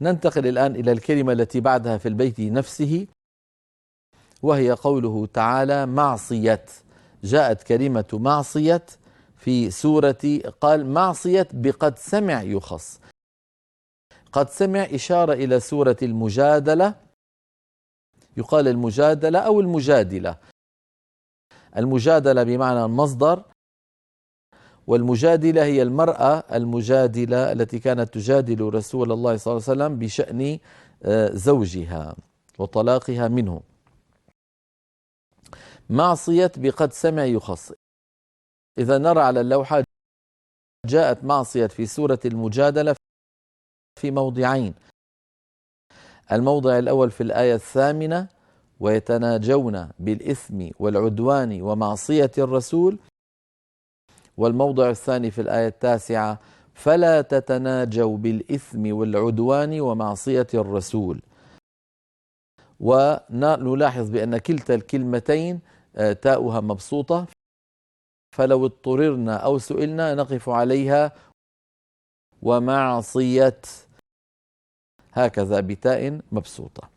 ننتقل الآن إلى الكلمة التي بعدها في البيت نفسه، وهي قوله تعالى معصية. جاءت كلمة معصية في سورة، قال معصية بقد سمع يخص. قد سمع إشارة إلى سورة المجادلة، يقال المجادلة أو المجادلة. المجادلة بمعنى المصدر، والمجادلة هي المرأة المجادلة التي كانت تجادل رسول الله صلى الله عليه وسلم بشأن زوجها وطلاقها منه. معصية بقد سمع يخص. إذا نرى على اللوحة جاءت معصية في سورة المجادلة في موضعين. الموضع الأول في الآية 8: ويتناجون بالإثم والعدوان ومعصية الرسول. والموضع الثاني في الآية 9: فلا تتناجوا بالإثم والعدوان ومعصية الرسول. ونلاحظ بأن كلتا الكلمتين تاؤها مبسوطة، فلو اضطررنا أو سئلنا نقف عليها ومعصية، هكذا بتاء مبسوطة.